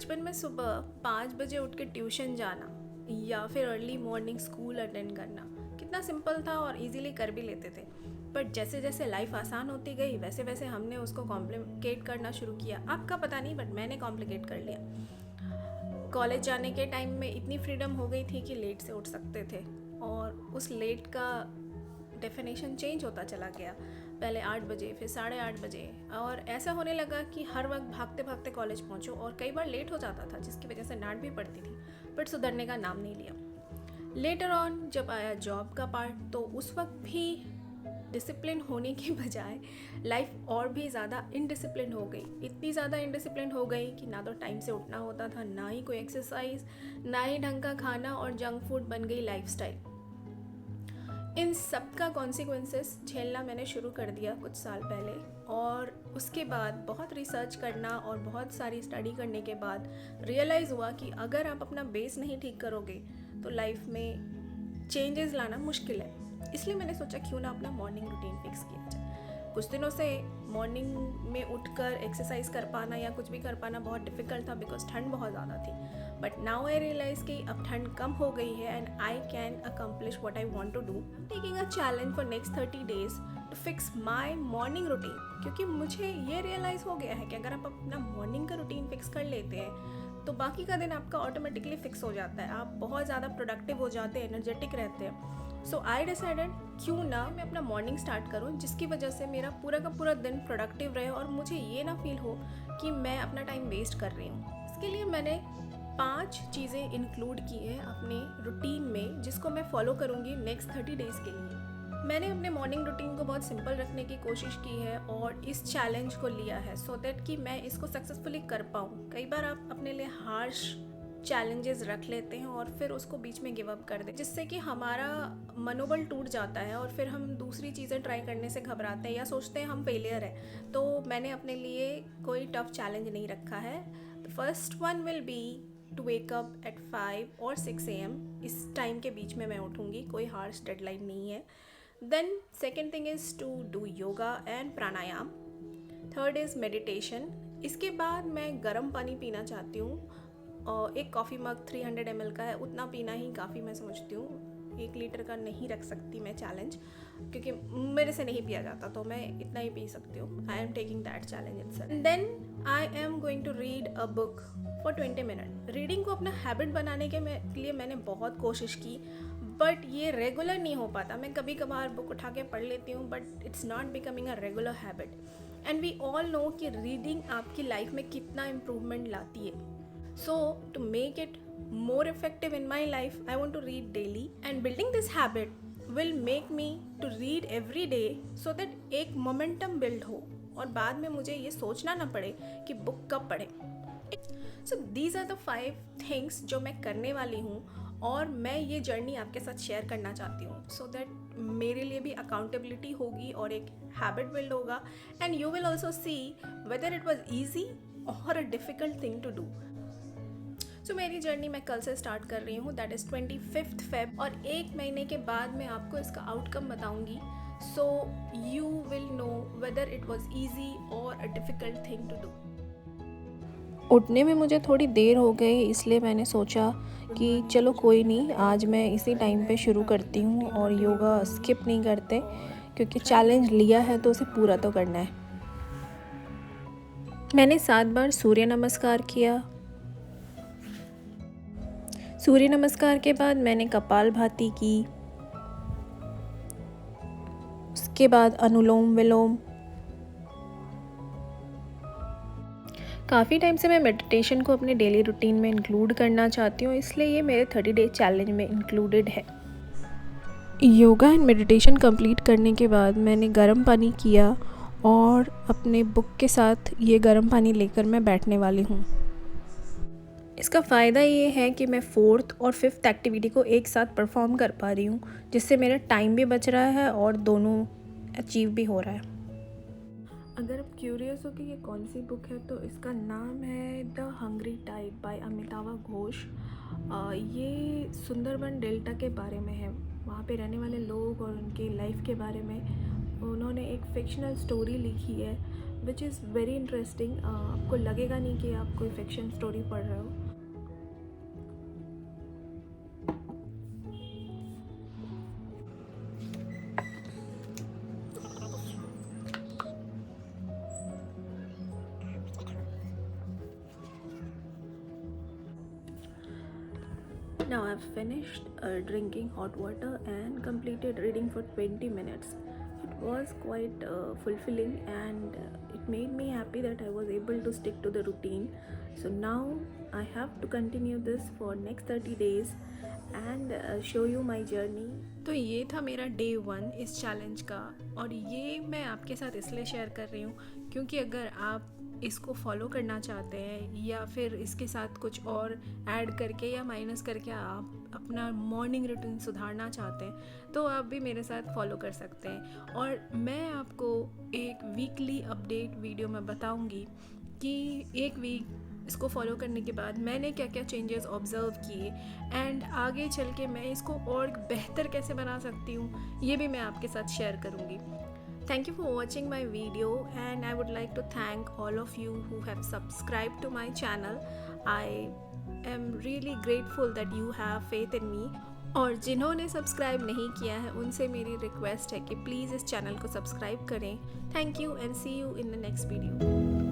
बचपन में सुबह 5 बजे उठ के ट्यूशन जाना या फिर अर्ली मॉर्निंग स्कूल अटेंड करना कितना सिंपल था और इजीली कर भी लेते थे। बट जैसे जैसे लाइफ आसान होती गई वैसे वैसे हमने उसको कॉम्प्लिकेट करना शुरू किया। आपका पता नहीं बट मैंने कॉम्प्लिकेट कर लिया। कॉलेज जाने के टाइम में इतनी फ्रीडम हो गई थी कि लेट से उठ सकते थे और उस लेट का डेफिनेशन चेंज होता चला गया। पहले 8 बजे, फिर 8:30 बजे, और ऐसा होने लगा कि हर वक्त भागते भागते कॉलेज पहुंचो और कई बार लेट हो जाता था जिसकी वजह से डांट भी पड़ती थी, बट सुधरने का नाम नहीं लिया। लेटर ऑन जब आया जॉब का पार्ट तो उस वक्त भी डिसिप्लिन होने के बजाय लाइफ और भी ज़्यादा इनडिसिप्लिन हो गई। इतनी ज़्यादा इनडिसिप्लिन हो गई कि ना तो टाइम से उठना होता था, ना ही कोई एक्सरसाइज, ना ही ढंग का खाना, और जंक फूड बन गई लाइफस्टाइल। इन सब का कॉन्सिक्वेंसेस झेलना मैंने शुरू कर दिया कुछ साल पहले, और उसके बाद बहुत रिसर्च करना और बहुत सारी स्टडी करने के बाद रियलाइज़ हुआ कि अगर आप अपना बेस नहीं ठीक करोगे तो लाइफ में चेंजेस लाना मुश्किल है। इसलिए मैंने सोचा क्यों ना अपना मॉर्निंग रूटीन फिक्स किया जाए। कुछ दिनों से मॉर्निंग में उठकर एक्सरसाइज कर पाना या कुछ भी कर पाना बहुत डिफ़िकल्ट था बिकॉज ठंड बहुत ज़्यादा थी। बट नाउ आई रियलाइज़ कि अब ठंड कम हो गई है and I can accomplish what I want to do. Taking a challenge for next 30 days to fix my morning routine, क्योंकि मुझे ये रियलाइज़ हो गया है कि अगर आप अपना मॉर्निंग का रूटीन फिक्स कर लेते हैं तो बाकी का दिन आपका ऑटोमेटिकली फिक्स हो जाता है। आप बहुत ज़्यादा प्रोडक्टिव हो जाते हैं, एनर्जेटिक रहते हैं। सो आई डिसाइडेड क्यों ना मैं अपना मॉर्निंग स्टार्ट करूं जिसकी वजह से मेरा पूरा का पूरा दिन प्रोडक्टिव रहे और मुझे ये ना फील हो कि मैं अपना टाइम वेस्ट कर रही हूँ। इसके लिए मैंने 5 चीज़ें इंक्लूड की हैं अपने रूटीन में जिसको मैं फॉलो करूँगी नेक्स्ट 30 days के लिए। मैंने अपने मॉर्निंग रूटीन को बहुत सिंपल रखने की कोशिश की है और इस चैलेंज को लिया है सो दैट कि मैं इसको सक्सेसफुली कर पाऊँ। कई बार आप अपने लिए हार्श चैलेंजेस रख लेते हैं और फिर उसको बीच में गिव अप कर दें, जिससे कि हमारा मनोबल टूट जाता है और फिर हम दूसरी चीज़ें ट्राई करने से घबराते हैं या सोचते हैं हम फेलियर है। तो मैंने अपने लिए कोई टफ चैलेंज नहीं रखा है। The first one will be to wake up at 5 और 6 AM। इस टाइम के बीच में मैं उठूँगी, कोई हार्श डेडलाइन नहीं है। Then second thing is to do yoga and pranayama. Third is meditation. इसके बाद मैं गर्म पानी पीना चाहती हूँ और एक कॉफ़ी मग 300 ml का है, उतना पीना ही काफ़ी मैं समझती हूँ। 1 लीटर का नहीं रख सकती मैं चैलेंज, क्योंकि मेरे से नहीं पिया जाता, तो मैं इतना ही पी सकती हूँ। I am taking that challenge itself. Then I am going to read a book for 20 minutes। Reading को अपना हैबिट बनाने के लिए मैंने बहुत कोशिश की, बट ये रेगुलर नहीं हो पाता। मैं कभी कभार बुक उठा के पढ़ लेती हूँ but it's not becoming a regular habit. And we all know कि रीडिंग आपकी लाइफ में कितना इम्प्रूवमेंट लाती है। So to make it more effective in my life, I want to read daily, and building this habit will make me to read every day so that एक momentum build हो और बाद में मुझे ये सोचना ना पड़े कि बुक कब पढ़ें। So these are the 5 things जो मैं करने वाली हूँ और मैं ये जर्नी आपके साथ शेयर करना चाहती हूँ सो दैट मेरे लिए भी अकाउंटेबिलिटी होगी और एक हैबिट बिल्ड होगा, and you will also see whether it was easy or a difficult thing to do. So मेरी जर्नी मैं कल से स्टार्ट कर रही हूँ, दैट इज़ 25 Feb, और 1 महीने के बाद मैं आपको इसका आउटकम बताऊँगी। So you will know whether it was easy or a difficult thing to do. उठने में मुझे थोड़ी देर हो गई, इसलिए मैंने सोचा कि चलो कोई नहीं, आज मैं इसी टाइम पे शुरू करती हूँ और योगा स्किप नहीं करते, क्योंकि चैलेंज लिया है तो उसे पूरा तो करना है। मैंने 7 बार सूर्य नमस्कार किया। सूर्य नमस्कार के बाद मैंने कपालभाति की, उसके बाद अनुलोम विलोम। काफ़ी टाइम से मैं मेडिटेशन को अपने डेली रूटीन में इंक्लूड करना चाहती हूँ, इसलिए ये मेरे 30 day चैलेंज में इंक्लूडेड है। योगा एंड मेडिटेशन कंप्लीट करने के बाद मैंने गर्म पानी किया और अपने बुक के साथ ये गर्म पानी लेकर मैं बैठने वाली हूँ। इसका फ़ायदा ये है कि मैं 4th और 5th एक्टिविटी को एक साथ परफॉर्म कर पा रही हूँ, जिससे मेरा टाइम भी बच रहा है और दोनों अचीव भी हो रहा है। अगर आप क्यूरियस हो कि ये कौन सी बुक है तो इसका नाम है the hungry tide by Amitava Ghosh. ये सुंदरबन डेल्टा के बारे में है, वहाँ पे रहने वाले लोग और उनकी लाइफ के बारे में उन्होंने एक फिक्शनल स्टोरी लिखी है। Which is very interesting. आपको लगेगा नहीं कि आप कोई फिक्शन स्टोरी पढ़ रहे हो। Now I've finished drinking hot water and completed reading for 20 minutes. It was quite fulfilling, and it made me happy that I was able to stick to the routine. So now I have to continue this for next 30 days and show you my journey. तो ये था मेरा day 1 इस challenge का, और ये मैं आपके साथ इसलिए शेयर कर रही हूँ क्योंकि अगर आप इसको फॉलो करना चाहते हैं या फिर इसके साथ कुछ और ऐड करके या माइनस करके आप अपना मॉर्निंग रूटीन सुधारना चाहते हैं तो आप भी मेरे साथ फॉलो कर सकते हैं। और मैं आपको एक वीकली अपडेट वीडियो में बताऊंगी कि एक वीक इसको फॉलो करने के बाद मैंने क्या क्या चेंजेस ऑब्ज़र्व किए एंड आगे चल के मैं इसको और बेहतर कैसे बना सकती हूँ, ये भी मैं आपके साथ शेयर करूँगी। Thank you for watching my video, and I would like to thank all of you who have subscribed to my channel. I am really grateful that you have faith in me. और जिन्होंने subscribe नहीं किया है उनसे मेरी request है कि please इस चैनल को सब्सक्राइब करें। Thank you and see you in the next video.